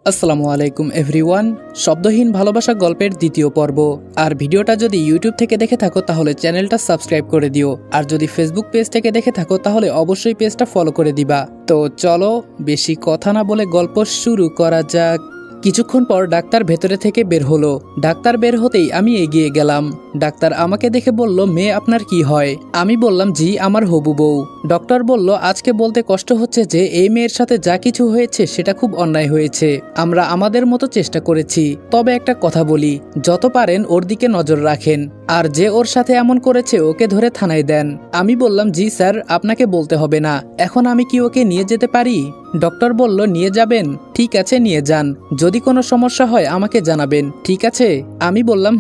আসসালামু আলাইকুম এভরিওয়ান। শব্দহীন ভালোবাসা গল্পের দ্বিতীয় পর্ব। আর ভিডিওটা যদি ইউটিউব থেকে দেখে থাকো তাহলে চ্যানেলটা সাবস্ক্রাইব করে দিও, আর যদি ফেসবুক পেজ থেকে দেখে থাকো তাহলে অবশ্যই পেজটা ফলো করে দিবা। তো চলো বেশি কথা না বলে গল্প শুরু করা যাক। কিছুক্ষণ পর ডাক্তার ভেতরে থেকে বের হলো। ডাক্তার বের হতেই আমি এগিয়ে গেলাম। ডাক্তার আমাকে দেখে বলল, মেয়ে আপনার কি হয়? আমি বললাম, জি আমার হবু বউ। ডক্টর বলল, আজকে বলতে কষ্ট হচ্ছে যে এই মেয়ের সাথে যা কিছু হয়েছে সেটা খুব অন্যায় হয়েছে। আমরা আমাদের মতো চেষ্টা করেছি, তবে একটা কথা বলি, যত পারেন ওর দিকে নজর রাখেন, আর যে ওর সাথে এমন করেছে ওকে ধরে থানায় দেন। আমি বললাম, জি স্যার, আপনাকে বলতে হবে না। এখন আমি কি ওকে নিয়ে যেতে পারি? ডক্টর বলল, নিয়ে যাবেন? ঠিক আছে, নিয়ে যান। যদি কোনো সমস্যা হয় আমাকে জানাবেন, ঠিক আছে? আমি বললাম,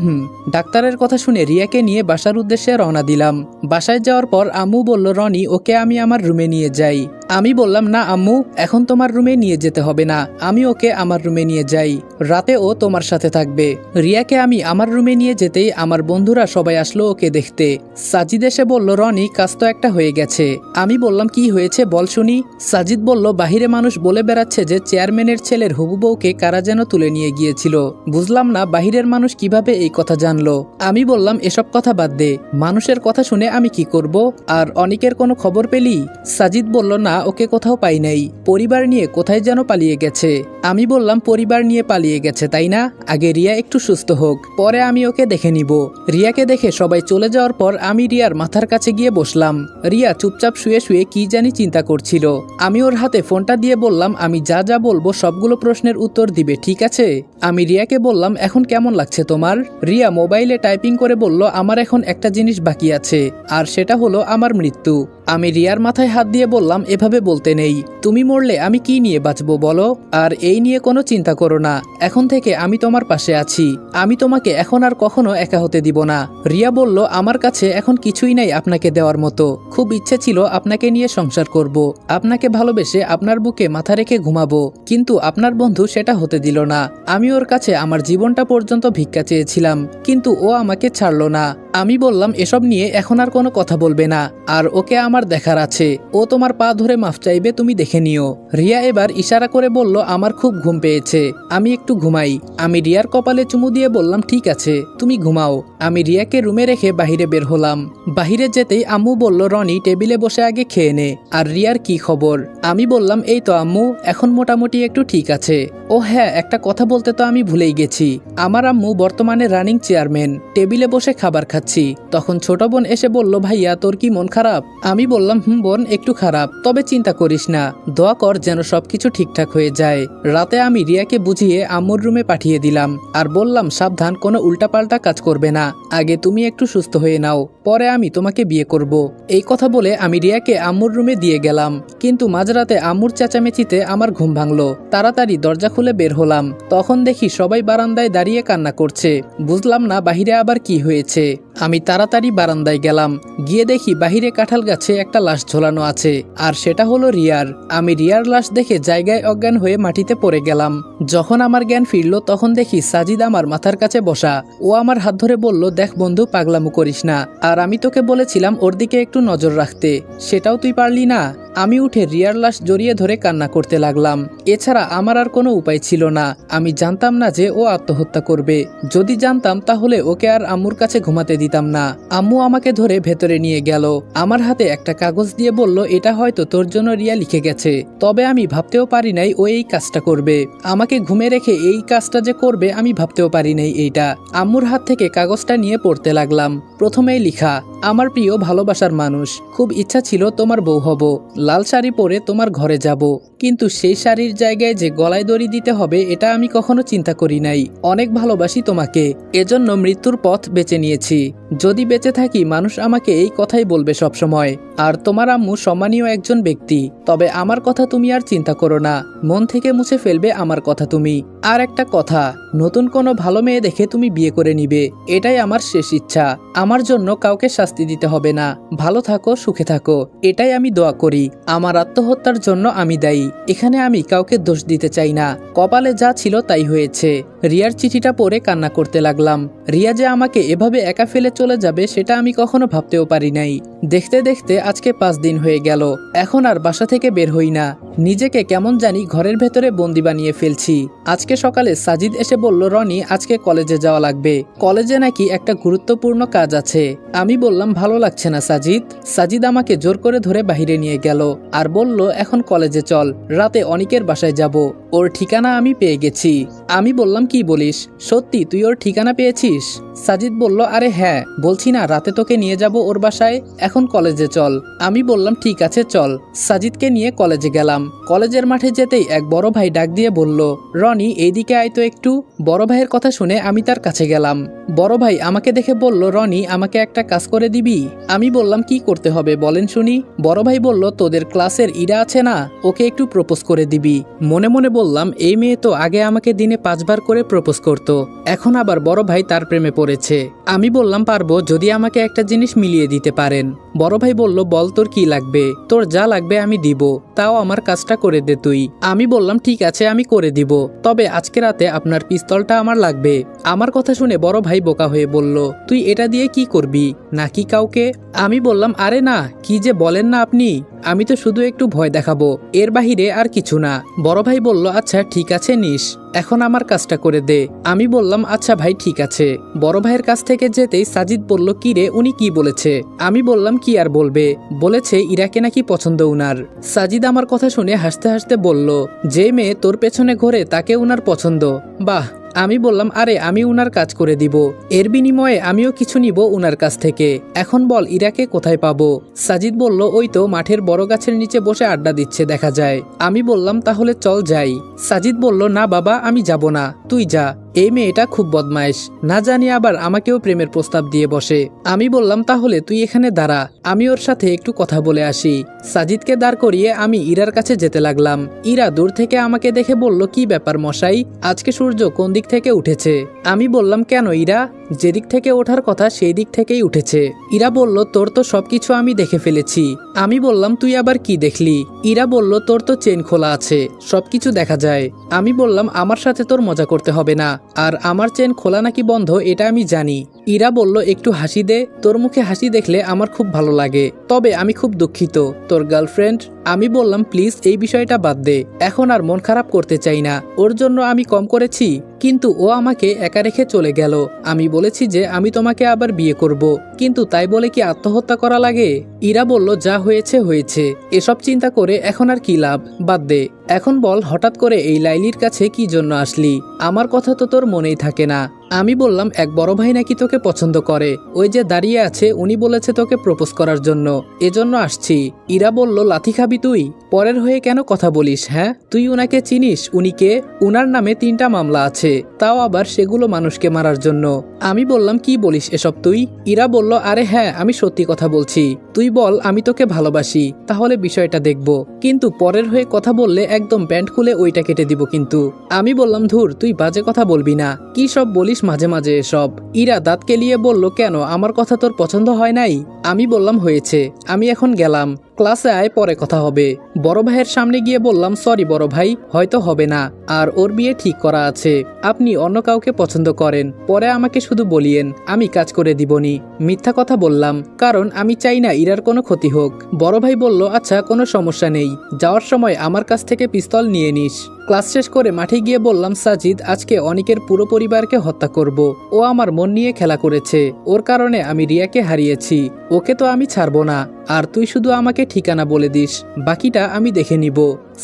ডাক্তারের কথা শুনে রিয়াকে নিয়ে বাসার উদ্দেশ্যে রওনা দিলাম। বাসায় যাওয়ার পর আম্মু বলল, রনি, ওকে আমি আমার রুমে নিয়ে যাই। আমি বললাম, না আম্মু, এখন তোমার রুমে নিয়ে যেতে হবে না, আমি ওকে আমার রুমে নিয়ে যাই, রাতে ও তোমার সাথে থাকবে। রিয়াকে আমি আমার রুমে নিয়ে যেতেই আমার বন্ধুরা সবাই আসলো ওকে দেখতে। সাজিদ এসে বলল, রনি, কাজ তো একটা হয়ে গেছে। আমি বললাম, কি হয়েছে বল শুনি। সাজিদ বলল, বাহিরে মানুষ বলে বেড়াচ্ছে যে চেয়ারম্যানের ছেলের হবু বউকে কারা যেন তুলে নিয়ে গিয়েছিল। বুঝলাম না বাহিরের মানুষ কিভাবে এই কথা জানলো। আমি বললাম, এসব কথা বাদ দে, মানুষের কথা শুনে আমি কি করব? আর অনিকের কোনো খবর পেলি? সাজিদ বলল, না, ওকে কোথাও পাই নাই, পরিবার নিয়ে কোথায় যেন পালিয়ে গেছে। আমি বললাম, পরিবার নিয়ে পালিয়ে গেছে তাই না? আগে রিয়া একটু সুস্থ হোক, পরে আমি ওকে দেখে নিব। রিয়াকে দেখে সবাই চলে যাওয়ার পর আমি রিয়ার মাথার কাছে গিয়ে বসলাম। রিয়া চুপচাপ শুয়ে শুয়ে কি জানি চিন্তা করছিল। আমি ওর হাতে ফোনটা দিয়ে বললাম, আমি যা যা বলবো সবগুলো প্রশ্নের উত্তর দিবে, ঠিক আছে? আমি রিয়াকে বললাম, এখন কেমন লাগছে তোমার? রিয়া মোবাইলে টাইপিং করে বলল, আমার এখন একটা জিনিস বাকি আছে, আর সেটা হলো আমার মৃত্যু। আমি রিয়ার মাথায় হাত দিয়ে বললাম, এভাবে বলতে নেই, তুমি মরলে আমি কি নিয়ে বাঁচবো বলো? আর এই নিয়ে কোনো চিন্তা করো না, এখন থেকে আমি তোমার পাশে আছি, আমি তোমাকে এখন আর কখনো একা হতে দিব না। রিয়া বলল, আমার কাছে এখন কিছুই নাই আপনাকে দেওয়ার মতো, খুব ইচ্ছে ছিল আপনাকে নিয়ে সংসার করব, আপনাকে ভালোবেসে আপনার বুকে মাথা রেখে ঘুমাবো, কিন্তু আপনার বন্ধু সেটা হতে দিল না। আমি ওর কাছে আমার জীবনটা পর্যন্ত ভিক্ষা চেয়েছিলাম, কিন্তু ও আমাকে ছাড়লো না। আমি বললাম, এসব নিয়ে এখন আর কোনো কথা বলবে না, আর ওকে আমার দেখার আছে, ও তোমার পা ধরে মাফ চাইবে, তুমি দেখে নিও। রিয়া এবার ইশারা করে বলল, আমার খুব ঘুম পেয়েছে, আমি একটু ঘুমাই। আমি রিয়ার কপালে চুমু দিয়ে বললাম, ঠিক আছে, তুমি ঘুমাও। আমি রিয়াকে রুমে রেখে বাহিরে বের হলাম। বাহিরে যেতেই আম্মু বলল, রনি, টেবিলে বসে আগে খেয়ে নে, আর রিয়ার কি খবর? আমি বললাম, এই তো আম্মু, এখন মোটামুটি একটু ঠিক আছে। ও হ্যাঁ, একটা কথা বলতে তো আমি ভুলেই গেছি, আমার আম্মু বর্তমানে রানিং চেয়ারম্যান, টেবিলে বসে খাবার খাচ্ছি। তখন ছোট বোন এসে বলল, ভাইয়া তোর কি মন খারাপ? আমি বললাম, বোন, একটু খারাপ, তবে চিন্তা করিস না, দোয়া কর যেন সবকিছু ঠিকঠাক হয়ে যায়। রাতে আমি রিয়াকে বুঝিয়ে আম্মুর রুমে পাঠিয়ে দিলাম, আর বললাম, সাবধান, কোনো উল্টাপাল্টা কাজ করবে না, আগে তুমি একটু সুস্থ হয়ে নাও, পরে আমি তোমাকে বিয়ে করব। এই কথা বলে আমি রিয়াকে আম্মুর রুমে দিয়ে গেলাম, কিন্তু মাঝরাতে আম্মুর চেঁচামেচিতে আমার ঘুম ভাঙলো। তাড়াতাড়ি দরজা খুলে বের হলাম, তখন দেখি সবাই বারান্দায় দাঁড়িয়ে কান্না করছে। বুঝলাম না বাহিরে আবার কি হয়েছে। আমি তাড়াতাড়ি বারান্দায় গেলাম, গিয়ে দেখি বাহিরে কাঁঠাল গাছে একটা লাশ ঝোলানো আছে, আর সেটা হলো রিয়ার। আমি রিয়ার লাশ দেখে জায়গায় অজ্ঞান হয়ে মাটিতে পড়ে গেলাম। যখন আমার জ্ঞান ফিরল তখন দেখি সাজিদ আমার মাথার কাছে বসা। ও আমার হাত ধরে বলল, দেখ বন্ধু, পাগলামো করিস না, আর আমি তোকে বলেছিলাম ওর দিকে একটু নজর রাখতে, সেটাও তুই পারলি না। আমি উঠে রিয়ার লাশ জড়িয়ে ধরে কান্না করতে লাগলাম। এছাড়া আমার আর কোনো উপায় ছিল না। আমি জানতাম না যে ও আত্মহত্যা করবে, যদি জানতাম তাহলে ওকে আর আম্মুর কাছে ঘুমাতে দিতাম না। আম্মু আমাকে ধরে ভেতরে নিয়ে গেল, আমার হাতে একটা কাগজ দিয়ে বলল, এটা হয়তো তোর জন্য রিয়া লিখে গেছে, তবে আমি ভাবতেও পারি নাই ও এই কাজটা করবে, আমাকে ঘুমে রেখে এই কাজটা যে করবে আমি ভাবতেও পারি নাই এইটা। আম্মুর হাত থেকে কাগজটা নিয়ে পড়তে লাগলাম। প্রথমেই লিখা, আমার প্রিয় ভালোবাসার মানুষ, খুব ইচ্ছা ছিল তোমার বউ হব, লাল শাড়ি পরে তোমার ঘরে যাব, কিন্তু সেই শাড়ির জায়গায় যে গলায় দড়ি দিতে হবে এটা আমি কখনো চিন্তা করি নাই। অনেক ভালোবাসি তোমাকে, এজন্য মৃত্যুর পথ বেছে নিয়েছি। যদি বেঁচে থাকি মানুষ আমাকে এই কথাই বলবে সবসময়। আর তোমার আম্মু সম্মানীয় একজন ব্যক্তি, তবে আমার কথা তুমি আর চিন্তা করো না, মন থেকে মুছে ফেলবে আমার কথা তুমি। আর একটা কথা, নতুন কোনো ভালো মেয়ে দেখে তুমি বিয়ে করে নিবে, এটাই আমার শেষ ইচ্ছা। আমার জন্য কাউকে শাস্তি দিতে হবে না, ভালো থাকো, সুখে থাকো, এটাই আমি দোয়া করি। আমার আত্মহত্যার জন্য আমি দায়ী। এখানে আমি কাউকে দোষ দিতে চাই না। কপালে যা ছিল তাই হয়েছে। রিয়ার চিঠিটা পড়ে কান্না করতে লাগলাম। রিয়া যে আমাকে এভাবে একা ফেলে চলে যাবে সেটা আমি কখনো ভাবতেও পারি নাই। দেখতে দেখতে আজকে 5 দিন হয়ে গেল। এখন আর বাসা থেকে বের হই না। নিজেকে কেমন জানি ঘরের ভেতরে বন্দি বানিয়ে ফেলছি। আজকে সকালে সাজিদ এসে বলল, রনি আজকে কলেজে যাওয়া লাগবে। কলেজে নাকি একটা গুরুত্বপূর্ণ কাজ আছে। আমি বললাম ভালো লাগছে না সাজিদ। সাজিদ আমাকে জোর করে ধরে বাইরে নিয়ে গেল আর বলল, এখন কলেজে চল, রাতে অনিকের বাসায় যাব। ওর ঠিকানা আমি পেয়ে গেছি। আমি বললাম, কি বলিস, সত্যি তুই ওর ঠিকানা পেয়েছিস? সাজিদ বলল, আরে হ্যাঁ, বলছি না রাতে তোকে নিয়ে যাব ওর বাসায়, এখন কলেজে চল। আমি বললাম ঠিক আছে চল। সাজিদকে নিয়ে কলেজে গেলাম। কলেজের মাঠে যেতেই এক বড় ভাই ডাক দিয়ে বলল, রনি এইদিকে আয় তো একটু। বড় ভাইয়ের কথা শুনে আমি তার কাছে গেলাম। বড় ভাই আমাকে দেখে বলল, রনি আমাকে একটা কাজ করে দিবি? আমি বললাম, কি করতে হবে বলেন শুনি। বড় ভাই বলল, তোদের ক্লাসের ইরা আছে না, ওকে একটু প্রপোজ করে দিবি। মনে মনে বললাম, এই মেয়ে তো আগে আমাকে দিনে 5 বার করে প্রপোজ করত, এখন আবার বড় ভাই তার প্রেমে পড়েছে। আমি বললাম, পারবো যদি আমাকে একটা জিনিস মিলিয়ে দিতে পারেন। বড় ভাই বলল, বল তোর কি লাগবে? তোর যা লাগবে আমি দিব, তাও আমার কাজটা করে দে তুই। আমি বললাম, ঠিক আছে আমি করে দিব, তবে আজকে রাতে আপনার পিস্তলটা আমার লাগবে। আমার কথা শুনে বড় ভাই বোকা হয়ে বলল, তুই এটা দিয়ে কি করবি, নাকি কাউকে? আমি বললাম, আরে না, কি যে বলেন না আপনি, আমি তো শুধু একটু ভয় দেখাবো, এর বাহিরে আর কিছু না। বড় ভাই বলল, আচ্ছা ঠিক আছে নিস, এখন আমার কাজটা করে দে। আমি বললাম, আচ্ছা ভাই ঠিক আছে। বড় ভাইয়ের কাছ থেকে যেতেই সাজিদ বলল, কি রে উনি কি বলেছে? আমি বললাম, কি আর বলবে, বলেছে ইরাকে নাকি পছন্দ উনার। সাজিদ আমার কথা শুনে হাসতে হাসতে বলল, যে মেয়ে তোর পেছনে ঘোরে তাকে উনার পছন্দ, বাহ। আমি বললাম, আরে আমি উনার কাজ করে দিব, এর বিনিময়ে আমিও কিছু নিব উনার কাছ থেকে। এখন বল ইরাকে কোথায় পাবো? সাজিদ বলল, ওই তো মাঠের বড় গাছের নিচে বসে আড্ডা দিচ্ছে দেখা যায়। আমি বললাম, তাহলে চল যাই। সাজিদ বলল, না বাবা আমি যাব না, তুই যা, এই মেয়েটা খুব বদমাইশ, না জানি আবার আমাকেও প্রেমের প্রস্তাব দিয়ে বসে। আমি বললাম, তাহলে তুই এখানে দাঁড়া, আমি ওর সাথে একটু কথা বলে আসি। সাজিদকে দাঁড় করিয়ে আমি ইরার কাছে যেতে লাগলাম। ইরা দূর থেকে আমাকে দেখে বলল, কি ব্যাপার মশাই, আজকে সূর্য কোন দিক থেকে উঠেছে? আমি বললাম, কেন ইরা, যেদিক থেকে ওঠার কথা সেই দিক থেকেই উঠেছে। ইরা বলল, তোর তো সবকিছু আমি দেখে ফেলেছি। আমি বললাম, তুই আবার কি দেখলি? ইরা বলল, তোর তো চেন খোলা আছে, সবকিছু দেখা যায়। আমি বললাম, আমার সাথে তোর মজা করতে হবে না, আর আমার চেন খোলা নাকি বন্ধ এটা আমি জানি। ইরা বলল, একটু হাসি দে, তোর মুখে হাসি দেখলে আমার খুব ভালো লাগে, তবে আমি খুব দুঃখিত, তোর গার্লফ্রেন্ড। আমি বললাম, প্লিজ এই বিষয়টা বাদ দে, এখন আর মন খারাপ করতে চাই না, ওর জন্য আমি কম করেছি, কিন্তু ও আমাকে একা রেখে চলে গেল। আমি বলেছি যে আমি তোমাকে আবার বিয়ে করব, কিন্তু তাই বলে কি আত্মহত্যা করা লাগে? ইরা বলল, যা হয়েছে হয়েছে, এসব চিন্তা করে এখন আর কি লাভ, বাদ দে। এখন বল হঠাৎ করে এই লাইলির কাছে কি জন্য আসলি? আমার কথা তো তোর মনেই থাকে না। আমি বললাম, এক বড় ভাই নাকি তোকে পছন্দ করে, ওই যে দাঁড়িয়ে আছে উনি বলেছে তোকে প্রপোজ করার জন্য, এজন্য আসছি। ইরা বলল, লাথি খাবি তুই? পরের হয়ে কেন কথা বলিস? হ্যাঁ তুই উনাকে চিনিস? উনি কে? উনার নামে 3টা মামলা আছে, তাও আবার সেগুলো মানুষকে মারার জন্য। আমি বললাম, কি বলিস এসব তুই? ইরা বলল, আরে হ্যাঁ আমি সত্যি কথা বলছি, তুই বল আমি তোকে ভালোবাসি, তাহলে বিষয়টা দেখব, কিন্তু পরের হয়ে কথা বললে একদম প্যান্ট খুলে ওইটা কেটে দিব কিন্তু। আমি বললাম, ধুর তুই বাজে কথা বলবি না, কি সব বলিস মাঝে মাঝে এসব। ইরা দাঁত কেলিয়ে বলল, কেন আমার কথা তোর পছন্দ হয় নাই? আমি বললাম, হয়েছে, আমি এখন গেলাম, ক্লাসে আয়, পরে কথা হবে। বড় ভাইয়ের সামনে গিয়ে বললাম, সরি বড় ভাই, হয়তো হবে না, আর ওর বিয়ে ঠিক করা আছে, আপনি অন্য কাউকে পছন্দ করেন, পরে আমাকে শুধু বলিয়েন, আমি কাজ করে দিবনি। মিথ্যা কথা বললাম, কারণ আমি চাই না ইরার কোনো ক্ষতি হোক। বড় ভাই বলল, আচ্ছা কোনো সমস্যা নেই, যাওয়ার সময় আমার কাছ থেকে পিস্তল নিয়ে নিস। ক্লাস শেষ করে মাঠে গিয়ে বললাম, সাজিদ আজকে অনিকের পুরো পরিবারকে হত্যা করব, ও আমার মন নিয়ে খেলা করেছে, ওর কারণে আমি রিয়াকে হারিয়েছি, ওকে তো আমি ছাড়বো না, আর তুই শুধু আমাকে ঠিকানা বলে দিস, বাকিটা আমি দেখে নিব।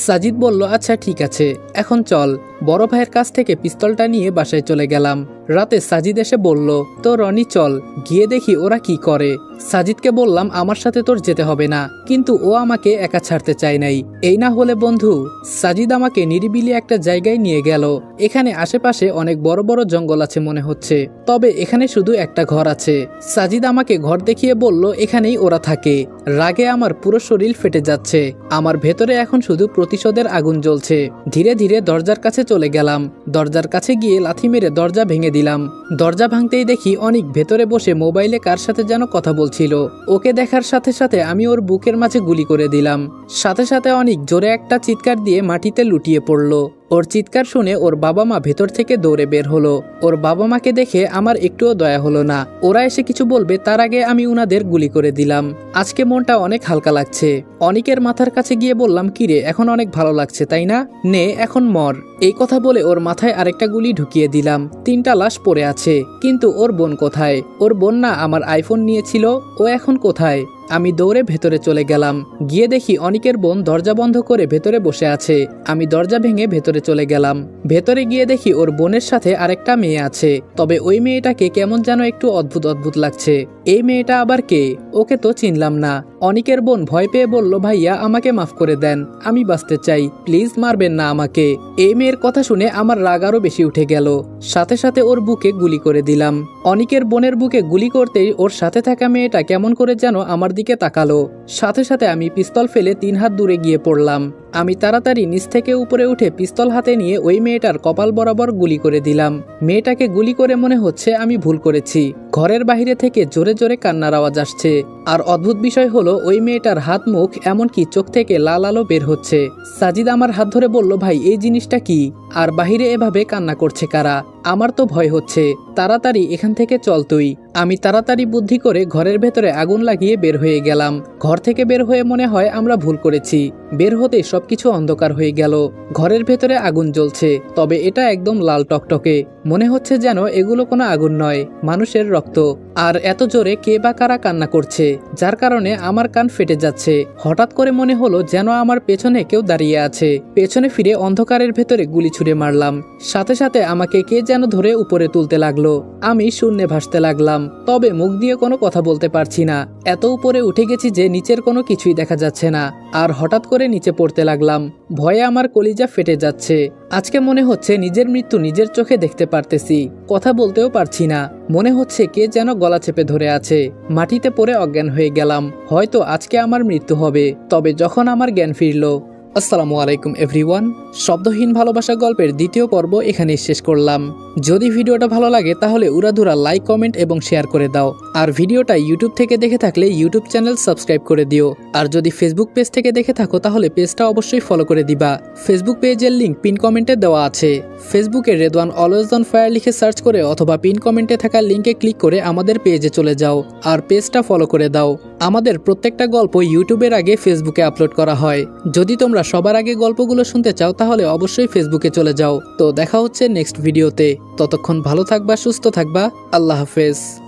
সাজিদ বলল, আচ্ছা ঠিক আছে, এখন চল। বড় ভাইয়ের কাছ থেকে পিস্তলটা নিয়ে বাসায় চলে গেলাম। রাতে সাজিদ এসে বলল, তো রনি চল গিয়ে দেখি ওরা কি করে। সাজিদকে বললাম, আমার সাথে তোর যেতে হবে না, কিন্তু ও আমাকে একা ছাড়তে চায় নাই। এই না হলে বন্ধু। সাজিদ আমাকে নিরিবিলি একটা জায়গায় নিয়ে গেল। এখানে আশেপাশে অনেক বড় বড় জঙ্গল আছে মনে হচ্ছে, তবে এখানে শুধু একটা ঘর আছে। সাজিদ আমাকে ঘর দেখিয়ে বলল, এখানেই ওরা থাকে। রাগে আমার পুরো শরীর ফেটে যাচ্ছে, আমার ভেতরে এখন শুধু প্রতিশোধের আগুন জ্বলছে। ধীরে ধীরে দরজার কাছে চলে গেলাম। দরজার কাছে গিয়ে লাথি মেরে দরজা ভেঙে দিলাম। দরজা ভাঙতেই দেখি অনিক ভেতরে বসে মোবাইলে কার সাথে যেন কথা বলছিল। ওকে দেখার সাথে সাথে আমি ওর বুকের মাঝে গুলি করে দিলাম। সাথে সাথে অনিক জোরে একটা চিৎকার দিয়ে মাটিতে লুটিয়ে পড়ল। ওর চিৎকার শুনে ওর বাবা মা ভেতর থেকে দৌড়ে বের হলো। ওর বাবা মাকে দেখে আমার একটুও দয়া হলো না। ওরা এসে কিছু বলবে তার আগে আমি উনাদের গুলি করে দিলাম। আজকে মনটা অনেক হালকা লাগছে। অনিকের মাথার কাছে গিয়ে বললাম, কিরে এখন অনেক ভালো লাগছে তাই না? নে এখন মর। এই কথা বলে ওর মাথায় আরেকটা গুলি ঢুকিয়ে দিলাম। 3টা লাশ পড়ে আছে, কিন্তু ওর বোন কোথায়? ওর বোন না আমার আইফোন নিয়েছিল, ও এখন কোথায়? আমি দৌড়ে ভেতরে চলে গেলাম। গিয়ে দেখি অনিকের বোন দরজা বন্ধ করে ভেতরে বসে আছে। আমি দরজা ভেঙে ভেতরে চলে গেলাম। ভেতরে গিয়ে দেখি ওর বোনের সাথে আরেকটা মেয়ে আছে, তবে ওই মেয়েটাকে কেমন যেন একটু অদ্ভুত অদ্ভুত লাগছে। এই মেয়েটা আবার কে? ওকে তো চিনলাম না। অনিকের বোন ভয় পেয়ে বলল, ভাইয়া আমাকে মাফ করে দেন, আমি বাঁচতে চাই, প্লিজ মারবেন না আমাকে। এই মেয়ের কথা শুনে আমার রাগ আরো বেশি উঠে গেল। সাথে সাথে ওর বুকে গুলি করে দিলাম। অনিকের বোনের বুকে গুলি করতেই ওর সাথে থাকা মেয়েটা কেমন করে যেন আমার দিকে তাকালো। সাথে সাথে আমি পিস্তল ফেলে 3 হাত দূরে গিয়ে পড়লাম। আমি তাড়াতাড়ি নিচ থেকে উপরে উঠে পিস্তল হাতে নিয়ে ওই মেয়েটার কপাল বরাবর গুলি করে দিলাম। মেয়েটাকে গুলি করে মনে হচ্ছে আমি ভুল করেছি। ঘরের বাইরে থেকে জোরে জোরে কান্নার আওয়াজ আসছে। আর অদ্ভুত বিষয় হলো ওই মেয়েটার হাত মুখ এমনকি চোখ থেকে লাল আলো বের হচ্ছে। সাজিদ আমার হাত ধরে বলল, ভাই এই জিনিসটা কি? আর বাহিরে এভাবে কান্না করছে কারা? আমার তো ভয় হচ্ছে, তাড়াতাড়ি এখান থেকে চল তুই। আমি তাড়াতাড়ি বুদ্ধি করে ঘরের ভেতরে আগুন লাগিয়ে বের হয়ে গেলাম। ঘর থেকে বের হয়ে মনে হয় আমরা ভুল করেছি। বের হতে সবকিছু অন্ধকার হয়ে গেল। ঘরের ভেতরে আগুন জ্বলছে, তবে এটা একদম লাল টকটকে। মনে হচ্ছে যেন এগুলো কোনো আগুন নয়, মানুষের রক্ত। আর এত জোরে কে বা কারা কান্না করছে, যার কারণে আমার কান ফেটে যাচ্ছে। হঠাৎ করে মনে হলো যেন আমার পেছনে কেউ দাঁড়িয়ে আছে। পেছনে ফিরে অন্ধকারের ভেতরে গুলি ছুড়ে মারলাম। সাথে সাথে আমাকে কে যেন ধরে উপরে তুলতে লাগলো। আমি শূন্যে ভাসতে লাগলাম, তবে মুখ দিয়ে কোনো কথা বলতে পারছি না। এত উপরে উঠে গেছি যে নিচের কোনো কিছুই দেখা যাচ্ছে না। আর হঠাৎ করে নিচে পড়তে লাগলাম। ভয়ে আমার কলিজা ফেটে যাচ্ছে। আজকে মনে হচ্ছে নিজের মৃত্যু নিজের চোখে দেখতে পারতেছি। কথা বলতেও পারছি না। মনে হচ্ছে কে যেন গলা চেপে ধরে আছে। মাটিতে পড়ে অজ্ঞান হয়ে গেলাম। হয়তো আজকে আমার মৃত্যু হবে। তবে যখন আমার জ্ঞান ফিরল। আসসালামু আলাইকুম এভরিওয়ান। শব্দহীন ভালোবাসা গল্পের 2য় পর্ব এখানেই শেষ করলাম। যদি ভিডিওটা ভালো লাগে তাহলে উড়াধুরা লাইক, কমেন্ট এবং শেয়ার করে দাও। আর ভিডিওটা ইউটিউব থেকে দেখে থাকলে ইউটিউব চ্যানেল সাবস্ক্রাইব করে দিও। আর যদি ফেসবুক পেজ থেকে দেখে থাকো তাহলে পেজটা অবশ্যই ফলো করে দিবা। ফেসবুক পেজের লিংক পিন কমেন্টে দেওয়া আছে। ফেসবুকে রেদওয়ান অলওয়েজ অন ফায়ার লিখে সার্চ করে অথবা পিন কমেন্টে থাকা লিঙ্কে ক্লিক করে আমাদের পেজে চলে যাও আর পেজটা ফলো করে দাও। আমাদের প্রত্যেকটা গল্প ইউটিউবের আগে ফেসবুকে আপলোড করা হয়। যদি তোমরা সবার আগে গল্পগুলো শুনতে চাও তাহলে অবশ্যই ফেসবুকে চলে যাও। তো দেখা হচ্ছে নেক্সট ভিডিওতে। ততক্ষণ ভালো থাকবা, সুস্থ থাকবা। আল্লাহ হাফেজ।